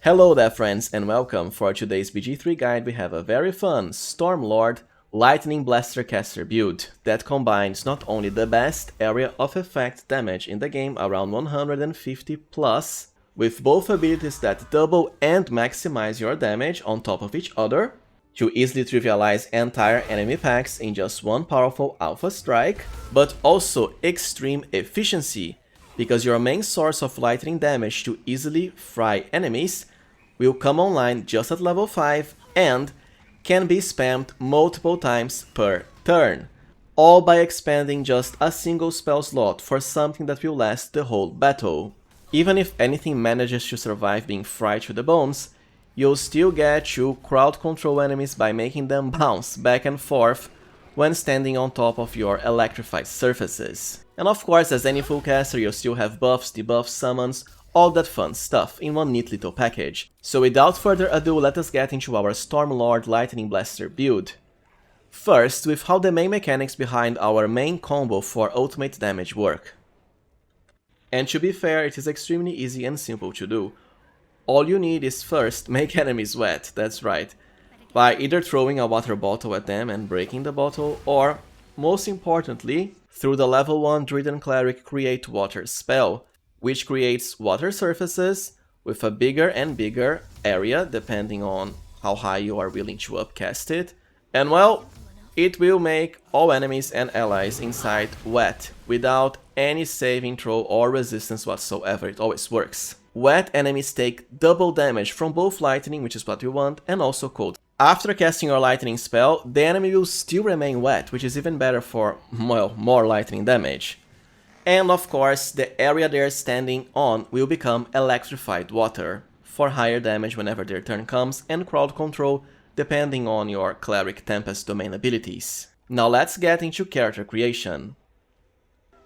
Hello there friends and welcome. For today's BG3 guide we have a very fun Stormlord Lightning Blaster Caster build that combines not only the best area of effect damage in the game, around 150 plus, with both abilities that double and maximize your damage on top of each other, to easily trivialize entire enemy packs in just one powerful alpha strike, but also extreme efficiency, because your main source of lightning damage to easily fry enemies will come online just at level 5 and can be spammed multiple times per turn, all by expanding just a single spell slot for something that will last the whole battle. Even if anything manages to survive being fried to the bones, you'll still get to crowd control enemies by making them bounce back and forth when standing on top of your electrified surfaces. And of course, as any full caster, you'll still have buffs, debuffs, summons, all that fun stuff in one neat little package. So without further ado, let us get into our Stormlord Lightning Blaster build. First, with how the main mechanics behind our main combo for ultimate damage work. And to be fair, it is extremely easy and simple to do. All you need is first make enemies wet, that's right, by either throwing a water bottle at them and breaking the bottle, or, most importantly, through the level 1 Druid Cleric Create Water spell, which creates water surfaces with a bigger and bigger area depending on how high you are willing to upcast it, and well, it will make all enemies and allies inside wet without any saving throw or resistance whatsoever. It always works. Wet enemies take double damage from both lightning, which is what we want, and also cold. After casting your lightning spell, the enemy will still remain wet, which is even better for, well, more lightning damage. And of course, the area they're standing on will become electrified water, for higher damage whenever their turn comes, and crowd control depending on your Cleric Tempest domain abilities. Now let's get into character creation.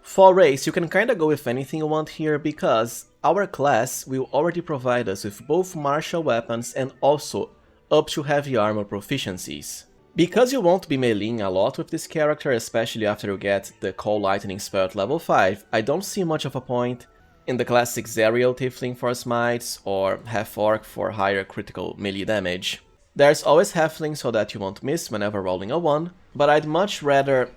For race, you can kinda go with anything you want here, because our class will already provide us with both martial weapons and also up to heavy armor proficiencies. Because you won't be meleeing a lot with this character, especially after you get the Cold Lightning spell at level 5, I don't see much of a point in the classic Zerial Tiefling for smites or Half-Orc for higher critical melee damage. There's always Halfling so that you won't miss whenever rolling a 1, but I'd much rather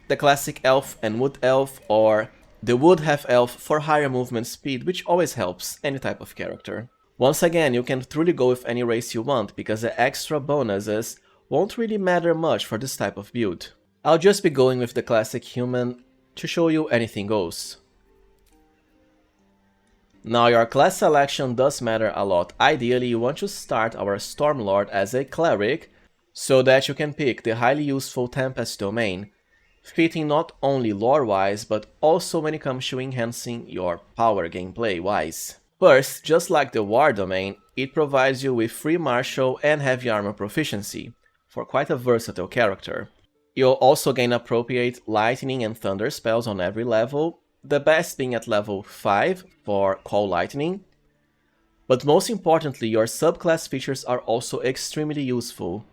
the classic Elf and Wood Elf or the Wood Half-Elf for higher movement speed, which always helps any type of character. Once again, you can truly go with any race you want, because the extra bonuses won't really matter much for this type of build. I'll just be going with the classic human to show you anything goes. Now your class selection does matter a lot. Ideally you want to start our Stormlord as a cleric, so that you can pick the highly useful Tempest domain, fitting not only lore-wise but also when it comes to enhancing your power gameplay-wise. First, just like the War domain, it provides you with free martial and heavy armor proficiency, for quite a versatile character. You'll also gain appropriate lightning and thunder spells on every level, the best being at level 5 for Cold Lightning. But most importantly, your subclass features are also extremely useful.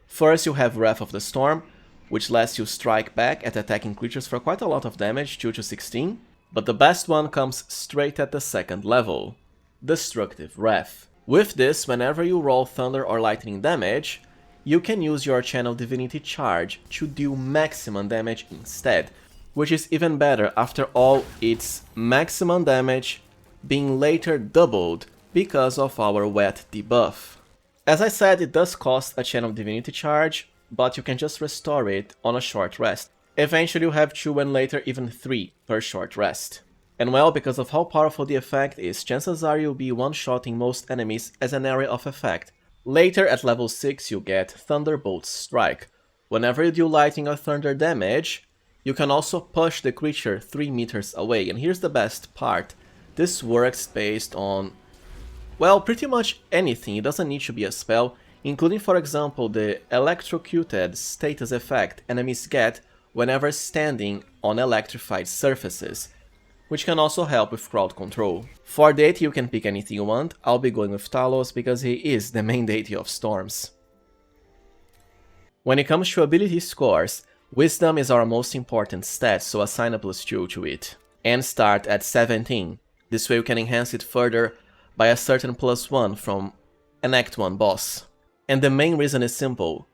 First, you have Wrath of the Storm, which lets you strike back at attacking creatures for quite a lot of damage, 2 to 16, but the best one comes straight at the second level, Destructive Wrath. With this, whenever you roll thunder or lightning damage, you can use your Channel Divinity charge to deal maximum damage instead, which is even better after all its maximum damage being later doubled because of our wet debuff. As I said, it does cost a Channel Divinity charge, but you can just restore it on a short rest. Eventually you have 2 and later even 3 per short rest. And well, because of how powerful the effect is, chances are you'll be one-shotting most enemies as an area of effect. Later at level 6 you get Thunderbolt Strike. Whenever you do lightning or thunder damage, you can also push the creature 3 meters away. And here's the best part, this works based on, well, pretty much anything. It doesn't need to be a spell, including for example the electrocuted status effect enemies get whenever standing on electrified surfaces, which can also help with crowd control. For deity you can pick anything you want. I'll be going with Talos because he is the main deity of storms. When it comes to ability scores, Wisdom is our most important stat, so assign a +2 to it. And start at 17. This way you can enhance it further by a certain +1 from an Act 1 boss. And the main reason is simple: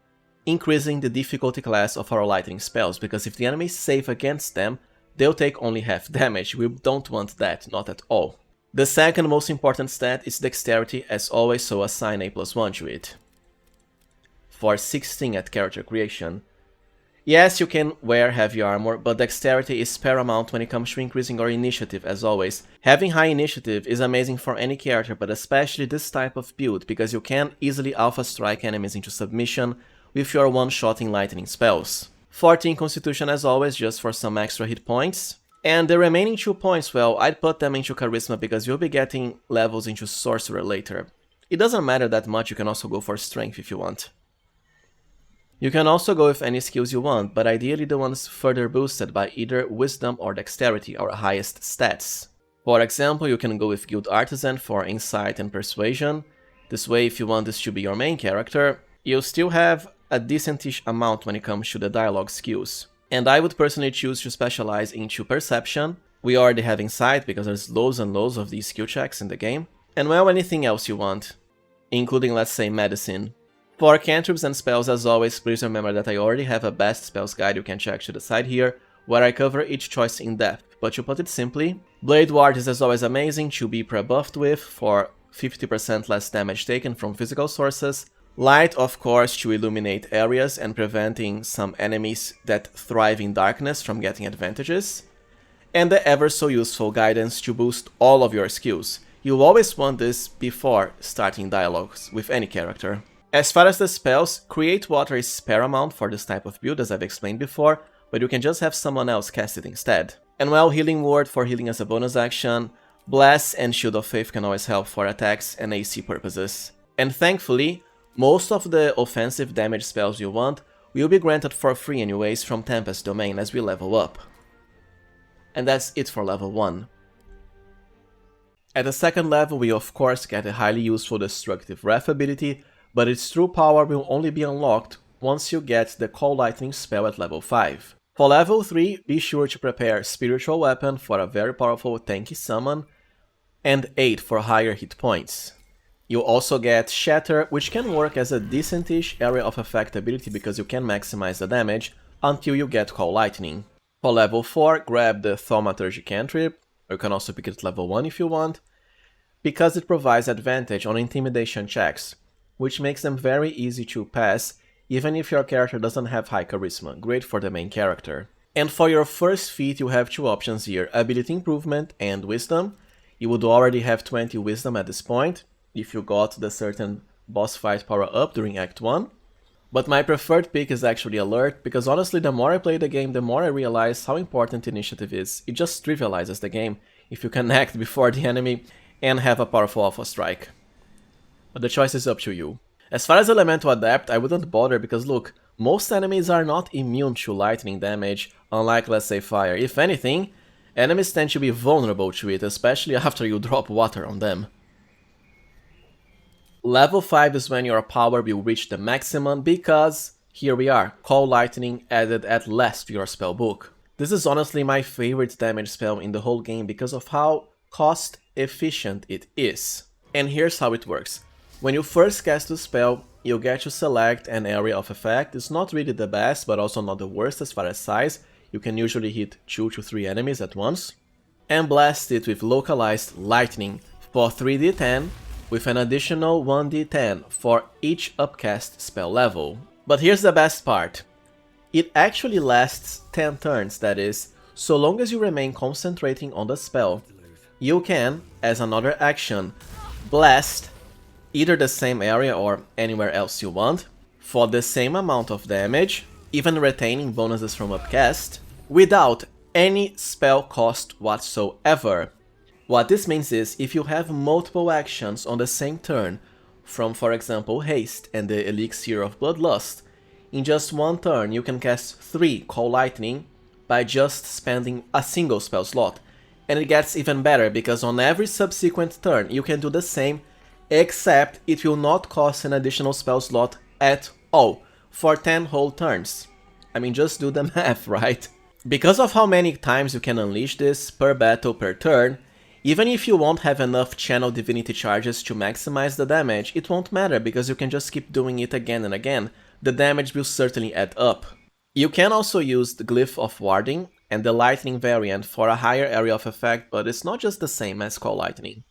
increasing the difficulty class of our lightning spells, because if the enemy is safe against them, they'll take only half damage. We don't want that, not at all. The second most important stat is dexterity as always, so assign a +1 to it. For 16 at character creation. Yes, you can wear heavy armor, but dexterity is paramount when it comes to increasing your initiative as always. Having high initiative is amazing for any character, but especially this type of build, because you can easily alpha strike enemies into submission with your one-shotting lightning spells. 14 constitution as always, just for some extra hit points. And the remaining 2 points, well, I'd put them into charisma because you'll be getting levels into sorcerer later. It doesn't matter that much, you can also go for strength if you want. You can also go with any skills you want, but ideally the ones further boosted by either wisdom or dexterity, our highest stats. For example, you can go with guild artisan for insight and persuasion. This way, if you want this to be your main character, you'll still have a decentish amount when it comes to the dialogue skills. And I would personally choose to specialize into perception. We already have insight because there's loads and loads of these skill checks in the game. And well, anything else you want, including, let's say, medicine. For cantrips and spells, as always, please remember that I already have a best spells guide you can check to the side here, where I cover each choice in depth. But to put it simply, Blade Ward is as always amazing to be pre-buffed with for 50% less damage taken from physical sources. Light, of course, to illuminate areas and preventing some enemies that thrive in darkness from getting advantages. And the ever so useful guidance to boost all of your skills. You'll always want this before starting dialogues with any character. As far as the spells, Create Water is paramount for this type of build, as I've explained before, but you can just have someone else cast it instead. And well, Healing Word for healing as a bonus action, Bless and Shield of Faith can always help for attacks and AC purposes. And thankfully, most of the offensive damage spells you want will be granted for free anyways from Tempest domain as we level up. And that's it for level 1. At the second level, we of course get a highly useful Destructive Wrath ability, but its true power will only be unlocked once you get the Call Lightning spell at level 5. For level 3, be sure to prepare Spiritual Weapon for a very powerful tanky summon, and 8 for higher hit points. You'll also get Shatter, which can work as a decentish area of effect ability because you can maximize the damage until you get Call Lightning. For level 4, grab the Thaumaturgy cantrip, or you can also pick it at level 1 if you want, because it provides advantage on intimidation checks, which makes them very easy to pass, even if your character doesn't have high charisma, great for the main character. And for your first feat, you have 2 options here, Ability Improvement and Wisdom. You would already have 20 Wisdom at this point, if you got the certain boss fight power up during Act 1. But my preferred pick is actually Alert, because honestly the more I play the game, the more I realize how important initiative is. It just trivializes the game if you can act before the enemy and have a powerful alpha strike. But the choice is up to you. As far as Elemental Adept, I wouldn't bother because look, most enemies are not immune to lightning damage, unlike let's say fire. If anything, enemies tend to be vulnerable to it, especially after you drop water on them. Level 5 is when your power will reach the maximum because, here we are, Call Lightning added at last to your spellbook. This is honestly my favorite damage spell in the whole game because of how cost efficient it is. And here's how it works. When you first cast the spell, you get to select an area of effect. It's not really the best, but also not the worst as far as size. You can usually hit 2 to 3 enemies at once. And blast it with localized lightning for 3d10, with an additional 1d10 for each upcast spell level. But here's the best part. It actually lasts 10 turns, that is, so long as you remain concentrating on the spell. You can, as another action, blast either the same area or anywhere else you want, for the same amount of damage, even retaining bonuses from upcast, without any spell cost whatsoever. What this means is, if you have multiple actions on the same turn, from for example Haste and the Elixir of Bloodlust, in just one turn you can cast 3 Call Lightning by just spending a single spell slot. And it gets even better because on every subsequent turn you can do the same, except it will not cost an additional spell slot at all, for 10 whole turns. I mean, just do the math, right? Because of how many times you can unleash this per battle per turn, Even if you won't have enough channel divinity charges to maximize the damage, it won't matter because you can just keep doing it again and again. The damage will certainly add up. You can also use the Glyph of Warding and the Lightning variant for a higher area of effect, but it's not just the same as Call Lightning.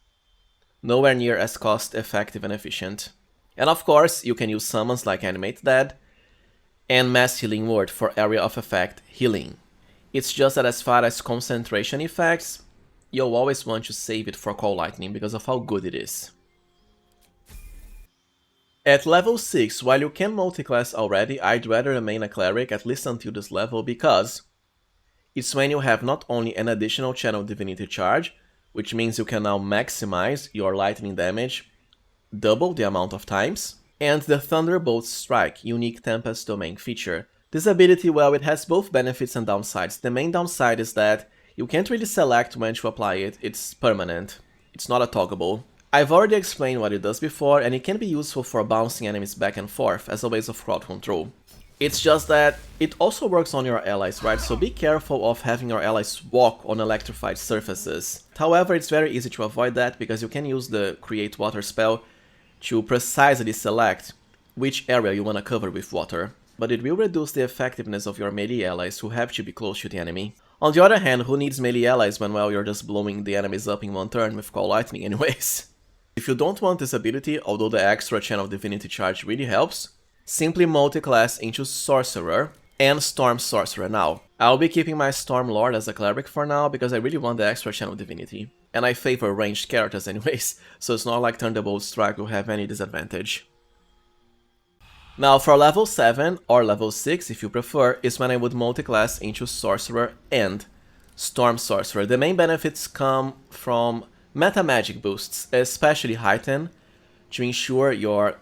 Nowhere near as cost effective and efficient. And of course, you can use summons like Animate Dead and Mass Healing Word for area of effect healing. It's just that as far as concentration effects, you'll always want to save it for Call Lightning because of how good it is. At level 6, while you can multiclass already, I'd rather remain a cleric at least until this level because it's when you have not only an additional channel divinity charge, which means you can now maximize your lightning damage double the amount of times, and the Thunderbolt Strike, unique Tempest domain feature. This ability, well, it has both benefits and downsides. The main downside is that you can't really select when to apply it, it's permanent. It's not a toggable. I've already explained what it does before, and it can be useful for bouncing enemies back and forth as a way of crowd control. It's just that it also works on your allies, right? So be careful of having your allies walk on electrified surfaces. However, it's very easy to avoid that because you can use the Create Water spell to precisely select which area you want to cover with water. But it will reduce the effectiveness of your melee allies who have to be close to the enemy. On the other hand, who needs melee allies when, well, you're just blowing the enemies up in one turn with Call Lightning anyways? If you don't want this ability, although the extra channel divinity charge really helps, simply multiclass into Sorcerer and Storm Sorcerer now. I'll be keeping my Stormlord as a cleric for now because I really want the extra channel divinity. And I favor ranged characters anyways, so it's not like Thunderbolt Strike will have any disadvantage. Now for level 7, or level 6 if you prefer, is when I would multiclass into Sorcerer and Storm Sorcerer. The main benefits come from meta magic boosts, especially Heighten, to ensure your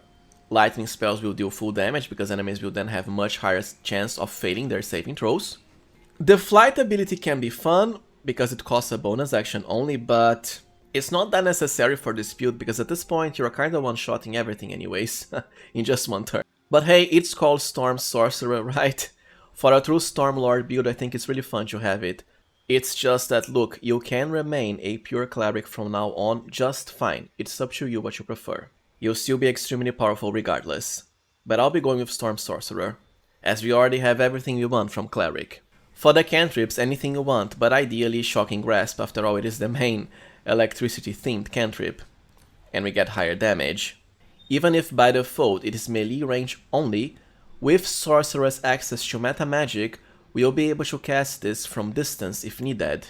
lightning spells will deal full damage because enemies will then have much higher chance of failing their saving throws. The Flight ability can be fun because it costs a bonus action only, but it's not that necessary for this build because at this point you're kinda one-shotting everything anyways, in just one turn. But hey, it's called Storm Sorcerer, right? For a true Stormlord build, I think it's really fun to have it. It's just that, look, you can remain a pure cleric from now on just fine. It's up to you what you prefer. You'll still be extremely powerful regardless. But I'll be going with Storm Sorcerer, as we already have everything we want from cleric. For the cantrips, anything you want, but ideally Shocking Grasp, after all it is the main electricity-themed cantrip, and we get higher damage. Even if by default it is melee range only, with Sorcerer's access to meta magic, we'll be able to cast this from distance if needed,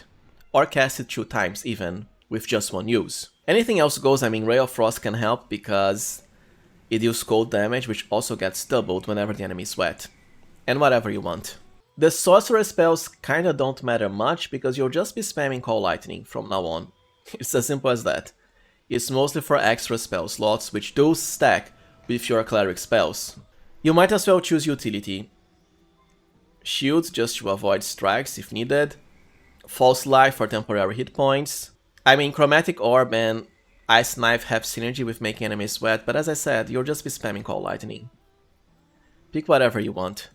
or cast it 2 times even, with just one use. Anything else goes. I mean, Ray of Frost can help because it deals cold damage, which also gets doubled whenever the enemy is wet, and whatever you want. The Sorcerer spells kinda don't matter much because you'll just be spamming Call Lightning from now on. It's as simple as that. It's mostly for extra spell slots, which do stack with your cleric spells. You might as well choose utility. Shields just to avoid strikes if needed. False Life for temporary hit points. I mean, Chromatic Orb and Ice Knife have synergy with making enemies wet, but as I said, you'll just be spamming Call Lightning. Pick whatever you want.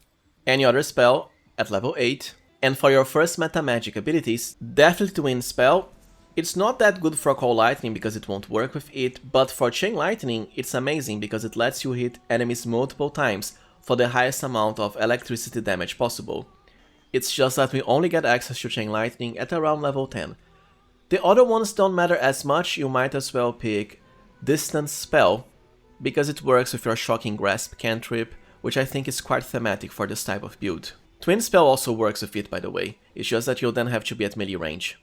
Any other spell at level 8. And for your first meta magic abilities, Deathly Twin spell. It's not that good for Call Lightning because it won't work with it, but for Chain Lightning it's amazing because it lets you hit enemies multiple times for the highest amount of electricity damage possible. It's just that we only get access to Chain Lightning at around level 10. The other ones don't matter as much. You might as well pick Distance Spell because it works with your Shocking Grasp cantrip, which I think is quite thematic for this type of build. Twin Spell also works with it, by the way, it's just that you'll then have to be at melee range.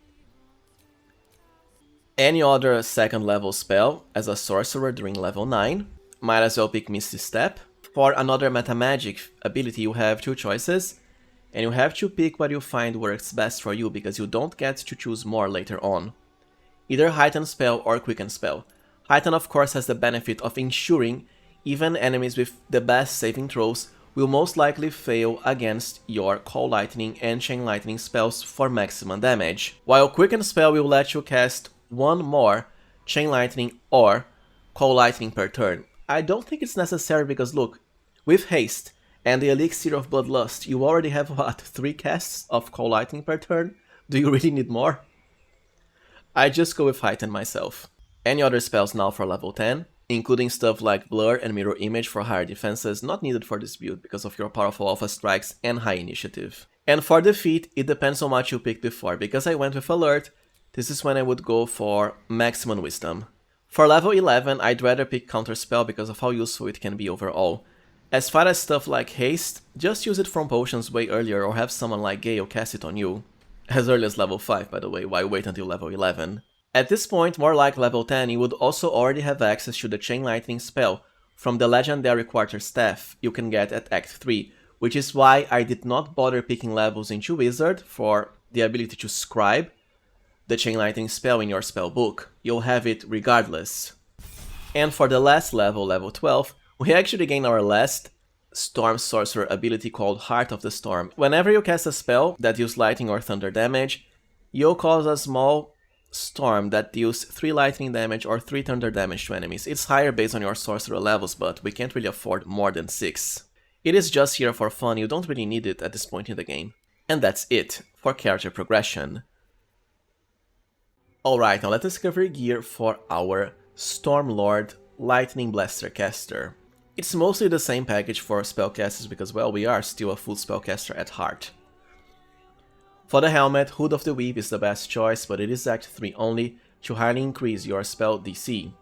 Any other 2nd level spell as a sorcerer during level 9, might as well pick Misty Step. For another meta magic ability you have 2 choices, and you have to pick what you find works best for you because you don't get to choose more later on. Either Heighten Spell or Quicken Spell. Heighten of course has the benefit of ensuring even enemies with the best saving throws will most likely fail against your Call Lightning and Chain Lightning spells for maximum damage, while Quicken Spell will let you cast 1 more Chain Lightning or Call Lightning per turn. I don't think it's necessary because look, with Haste and the Elixir of Bloodlust, you already have what, 3 casts of Call Lightning per turn? Do you really need more? I just go with Heighten myself. Any other spells now for level 10, including stuff like Blur and Mirror Image for higher defenses, not needed for this build because of your powerful alpha strikes and high initiative. And for defeat, it depends on what you picked before. Because I went with Alert, this is when I would go for Maximum Wisdom. For level 11, I'd rather pick Counterspell because of how useful it can be overall. As far as stuff like Haste, just use it from potions way earlier or have someone like Gale cast it on you. As early as level 5, by the way, why wait until level 11? At this point, more like level 10, you would also already have access to the Chain Lightning spell from the legendary Quarterstaff you can get at Act 3, which is why I did not bother picking levels into Wizard for the ability to scribe the Chain Lightning spell in your spell book. You'll have it regardless. And for the last level, level 12, we actually gain our last Storm Sorcerer ability called Heart of the Storm. Whenever you cast a spell that deals lightning or thunder damage, you'll cause a small storm that deals 3 lightning damage or 3 thunder damage to enemies. It's higher based on your sorcerer levels, but we can't really afford more than 6. It is just here for fun, you don't really need it at this point in the game. And that's it for character progression. Alright, now let us cover gear for our Stormlord Lightning Blaster caster. It's mostly the same package for spellcasters because, well, we are still a full spellcaster at heart. For the helmet, Hood of the Weave is the best choice, but it is Act 3 only to highly increase your spell DC.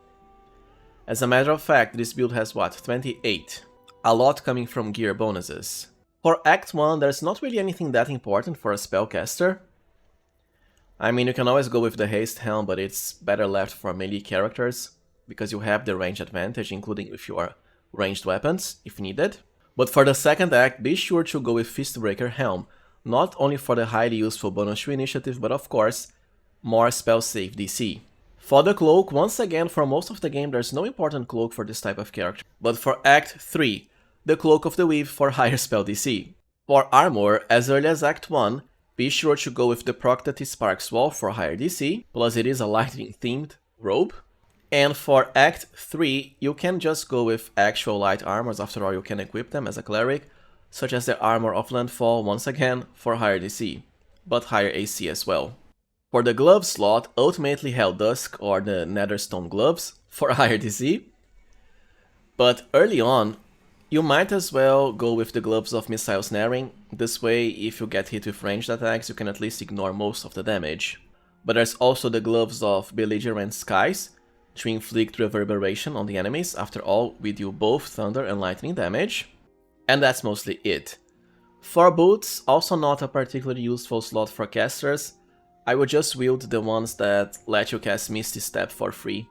As a matter of fact, this build has what, 28? A lot coming from gear bonuses. For Act 1, there's not really anything that important for a spellcaster. I mean, you can always go with the Haste Helm, but it's better left for melee characters, because you have the range advantage, including with your ranged weapons, if needed. But for the second act, be sure to go with Fistbreaker Helm, not only for the highly useful bonus to initiative, but of course, more spell save DC. For the cloak, once again, for most of the game there's no important cloak for this type of character, but for Act 3, the Cloak of the Weave for higher spell DC. For armor, as early as Act 1, be sure to go with the Proctati Sparks Wall for higher DC, plus it is a lightning themed robe. And for Act 3, you can just go with actual light armors, after all you can equip them as a cleric, such as the Armor of Landfall, once again, for higher DC, but higher AC as well. For the glove slot, ultimately Hell Dusk or the Netherstone gloves for higher DC. But early on, you might as well go with the gloves of Missile Snaring. This way, if you get hit with ranged attacks, you can at least ignore most of the damage. But there's also the gloves of Belligerent Skies, to inflict reverberation on the enemies. After all, we do both thunder and lightning damage. And that's mostly it. For boots, also not a particularly useful slot for casters. I would just wield the ones that let you cast Misty Step for free,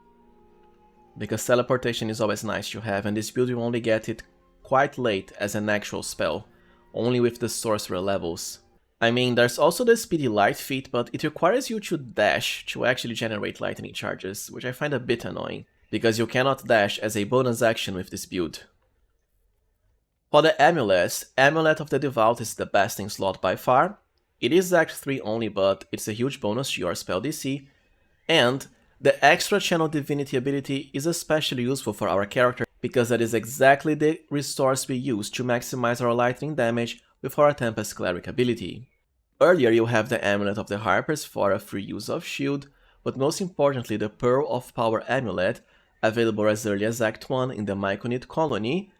because teleportation is always nice to have, and this build you only get it quite late as an actual spell, only with the sorcerer levels. I mean, there's also the Speedy Light feat, but it requires you to dash to actually generate lightning charges, which I find a bit annoying, because you cannot dash as a bonus action with this build. For the amulets, Amulet of the Devout is the best in slot by far. It is Act 3 only, but it's a huge bonus to your spell DC, and the extra Channel Divinity ability is especially useful for our character, because that is exactly the resource we use to maximize our lightning damage with our Tempest Cleric ability. Earlier you have the Amulet of the Harpers for a free use of shield, but most importantly the Pearl of Power Amulet, available as early as Act 1 in the Myconid Colony,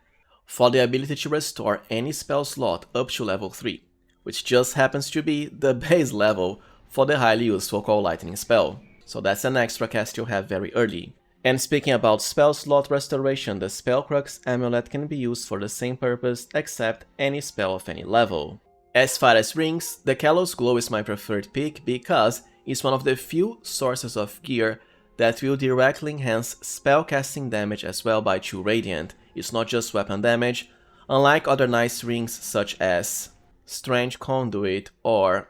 for the ability to restore any spell slot up to level 3, which just happens to be the base level for the highly useful Call Lightning spell. So that's an extra cast you have very early. And speaking about spell slot restoration, the Spellcrux Amulet can be used for the same purpose except any spell of any level. As far as rings, the Kalos Glow is my preferred pick because it's one of the few sources of gear that will directly enhance spellcasting damage as well by 2 Radiant. It's not just weapon damage, unlike other nice rings such as Strange Conduit or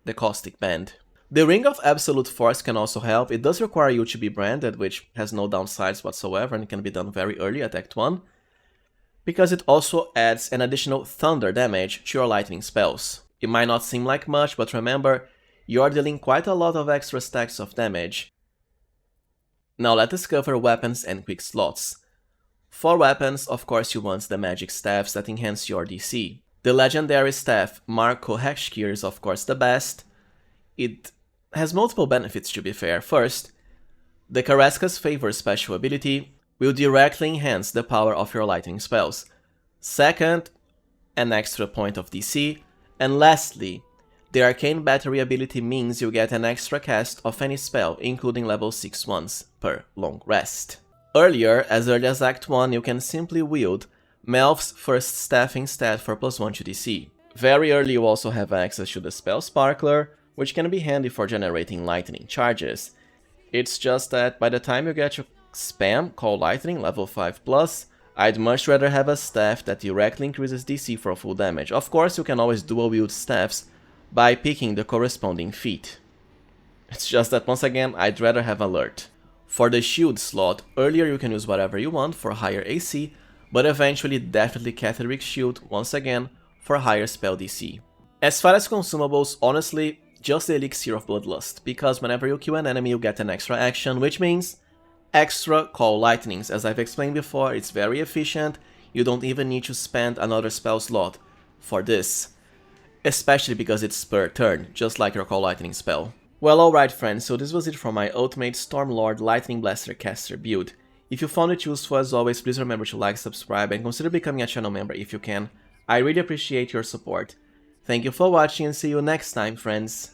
the Caustic Band. The Ring of Absolute Force can also help. It does require you to be branded, which has no downsides whatsoever and can be done very early at Act 1, because it also adds an additional thunder damage to your lightning spells. It might not seem like much, but remember, you're dealing quite a lot of extra stacks of damage. Now let us cover weapons and quick slots. For weapons, of course you want the magic staffs that enhance your DC. The legendary staff Marco Hexgear is of course the best. It has multiple benefits to be fair. First, the Carrasca's Favor special ability will directly enhance the power of your lightning spells. Second, an extra point of DC. And lastly, the Arcane Battery ability means you get an extra cast of any spell, including level 6 ones, per long rest. Earlier, as early as Act 1, you can simply wield Melf's First Staff instead for +1 to DC. Very early you also have access to the spell Sparkler, which can be handy for generating lightning charges. It's just that by the time you get to spam Call Lightning level 5+, I'd much rather have a staff that directly increases DC for full damage. Of course, you can always dual wield staffs by picking the corresponding feat. It's just that once again, I'd rather have Alert. For the shield slot, earlier you can use whatever you want for higher AC, but eventually definitely Catherick Shield once again for higher spell DC. As far as consumables, honestly, just the Elixir of Bloodlust, because whenever you kill an enemy you get an extra action, which means extra Call Lightnings. As I've explained before, it's very efficient, you don't even need to spend another spell slot for this. Especially because it's per turn, just like your Call Lightning spell. Well, alright friends, so this was it for my Ultimate Stormlord Lightning Blaster Caster build. If you found it useful as always, please remember to like, subscribe and consider becoming a channel member if you can. I really appreciate your support. Thank you for watching and see you next time, friends.